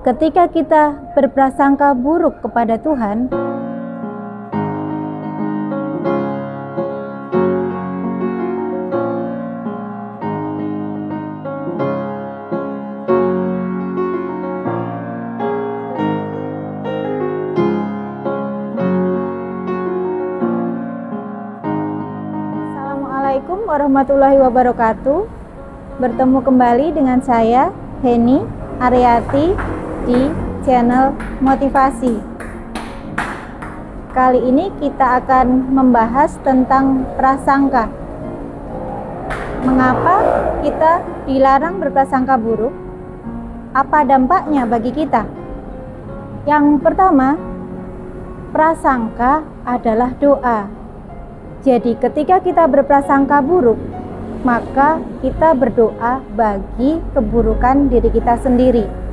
ketika kita berprasangka buruk kepada Tuhan, Assalamualaikum warahmatullahi wabarakatuh. Bertemu kembali dengan saya, Heni Aryati, di channel Motivasi. Kali ini kita akan membahas tentang prasangka. Mengapa kita dilarang berprasangka buruk? Apa dampaknya bagi kita? Yang pertama, prasangka adalah doa. Jadi ketika kita berprasangka buruk, maka kita berdoa bagi keburukan diri kita sendiri.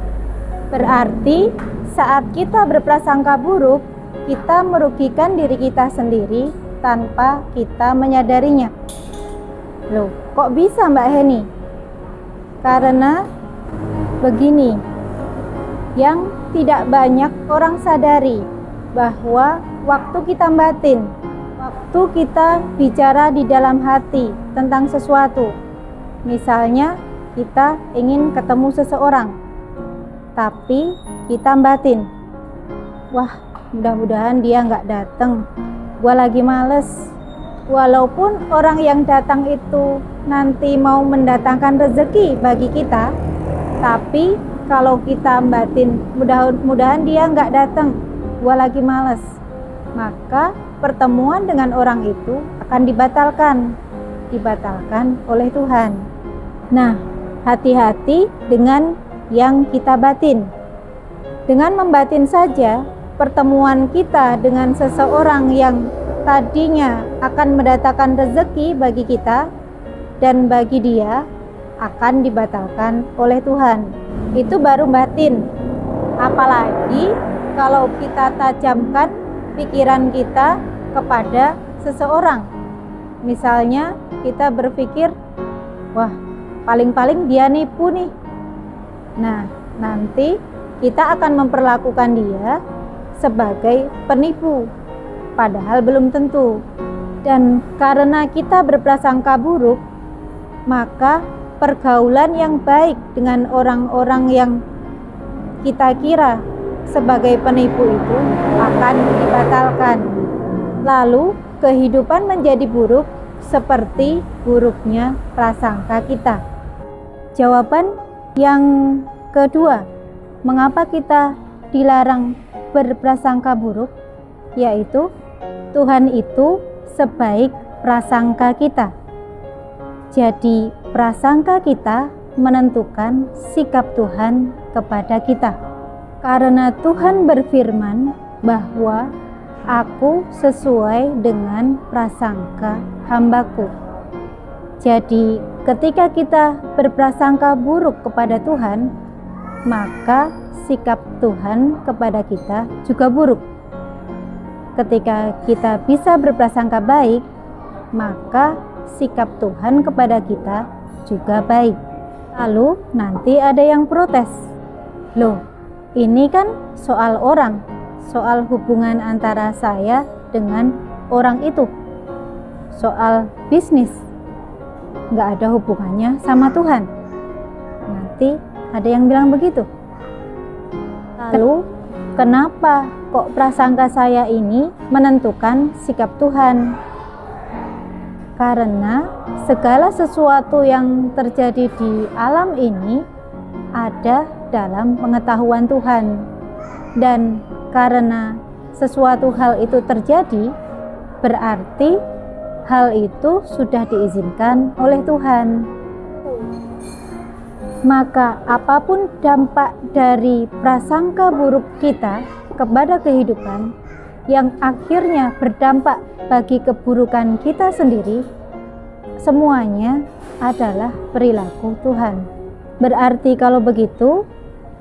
Berarti saat kita berprasangka buruk, kita merugikan diri kita sendiri tanpa kita menyadarinya. Loh, kok bisa Mbak Heni? Karena begini, yang tidak banyak orang sadari bahwa waktu kita batin, waktu kita bicara di dalam hati tentang sesuatu, misalnya kita ingin ketemu seseorang, tapi kita batin, wah mudah-mudahan dia nggak datang, gua lagi males. Walaupun orang yang datang itu nanti mau mendatangkan rezeki bagi kita, tapi kalau kita batin, mudah-mudahan dia nggak datang, gua lagi males, maka pertemuan dengan orang itu akan dibatalkan oleh Tuhan. Nah, hati-hati dengan yang kita batin. Dengan membatin saja, pertemuan kita dengan seseorang yang tadinya akan mendatangkan rezeki bagi kita dan bagi dia akan dibatalkan oleh Tuhan. Itu baru batin. Apalagi kalau kita tajamkan pikiran kita kepada seseorang. Misalnya kita berpikir, wah paling-paling dia nipu nih. Nah, nanti kita akan memperlakukan dia sebagai penipu, padahal belum tentu. Dan karena kita berprasangka buruk, maka pergaulan yang baik dengan orang-orang yang kita kira sebagai penipu itu akan dibatalkan. Lalu kehidupan menjadi buruk seperti buruknya prasangka kita. Jawaban yang kedua, mengapa kita dilarang berprasangka buruk, yaitu Tuhan itu sebaik prasangka kita. Jadi prasangka kita menentukan sikap Tuhan kepada kita. Karena Tuhan berfirman bahwa aku sesuai dengan prasangka hambaku. Jadi ketika kita berprasangka buruk kepada Tuhan, maka sikap Tuhan kepada kita juga buruk. Ketika kita bisa berprasangka baik, maka sikap Tuhan kepada kita juga baik. Lalu nanti ada yang protes, loh ini kan soal orang, soal hubungan antara saya dengan orang itu, soal bisnis, nggak ada hubungannya sama Tuhan. Nanti ada yang bilang begitu. Lalu kenapa kok prasangka saya ini menentukan sikap Tuhan? Karena segala sesuatu yang terjadi di alam ini ada dalam pengetahuan Tuhan. Dan karena sesuatu hal itu terjadi, berarti hal itu sudah diizinkan oleh Tuhan. Maka apapun dampak dari prasangka buruk kita kepada kehidupan yang akhirnya berdampak bagi keburukan kita sendiri, semuanya adalah perilaku Tuhan. Berarti kalau begitu,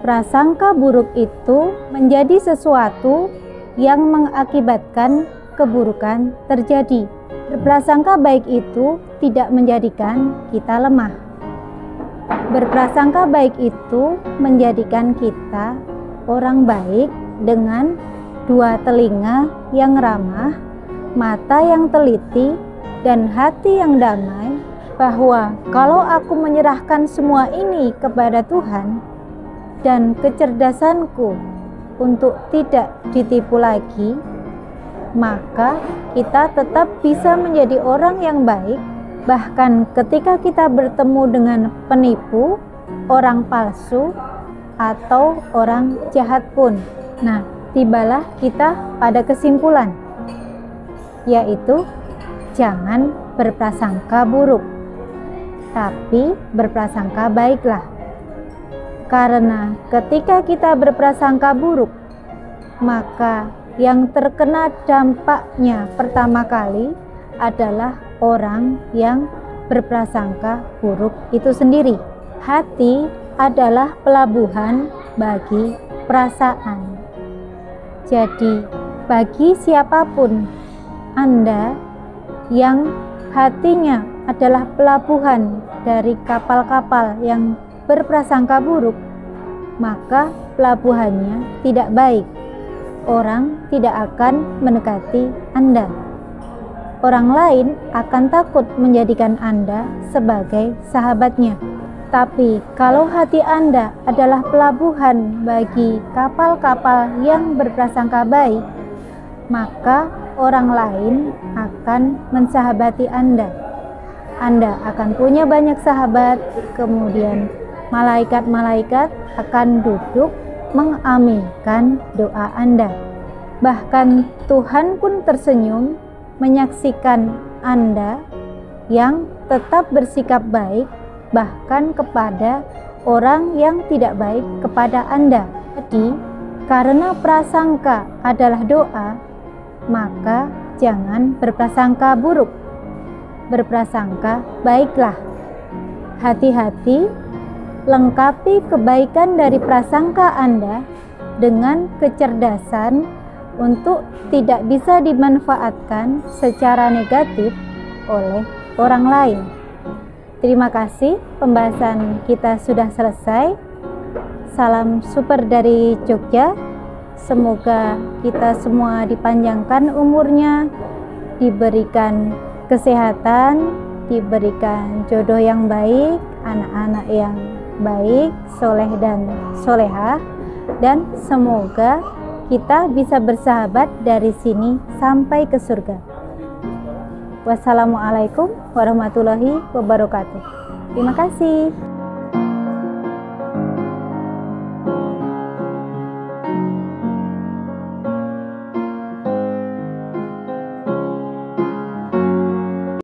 prasangka buruk itu menjadi sesuatu yang mengakibatkan keburukan terjadi. Berprasangka baik itu tidak menjadikan kita lemah. Berprasangka baik itu menjadikan kita orang baik dengan dua telinga yang ramah, mata yang teliti, dan hati yang damai, bahwa kalau aku menyerahkan semua ini kepada Tuhan dan kecerdasanku untuk tidak ditipu lagi, maka kita tetap bisa menjadi orang yang baik, bahkan ketika kita bertemu dengan penipu, orang palsu, atau orang jahat pun. Nah, tibalah kita pada kesimpulan, yaitu jangan berprasangka buruk, tapi berprasangka baiklah. Karena ketika kita berprasangka buruk, maka yang terkena dampaknya pertama kali adalah orang yang berprasangka buruk itu sendiri. Hati adalah pelabuhan bagi perasaan. Jadi, bagi siapapun Anda yang hatinya adalah pelabuhan dari kapal-kapal yang berprasangka buruk, maka pelabuhannya tidak baik. Orang tidak akan mendekati Anda. Orang lain akan takut menjadikan Anda sebagai sahabatnya. Tapi kalau hati Anda adalah pelabuhan bagi kapal-kapal yang berprasangka baik, maka orang lain akan mensahabati Anda. Anda akan punya banyak sahabat, kemudian malaikat-malaikat akan duduk mengaminkan doa Anda. Bahkan Tuhan pun tersenyum menyaksikan Anda yang tetap bersikap baik, bahkan kepada orang yang tidak baik kepada Anda. Jadi, karena prasangka adalah doa, maka jangan berprasangka buruk, berprasangka baiklah. Hati-hati, lengkapi kebaikan dari prasangka Anda dengan kecerdasan untuk tidak bisa dimanfaatkan secara negatif oleh orang lain. Terima kasih, pembahasan kita sudah selesai. Salam super dari Jogja. Semoga kita semua dipanjangkan umurnya, diberikan kesehatan, diberikan jodoh yang baik, anak-anak yang baik, soleh dan solehah, dan semoga kita bisa bersahabat dari sini sampai ke surga. Wassalamualaikum warahmatullahi wabarakatuh. Terima kasih.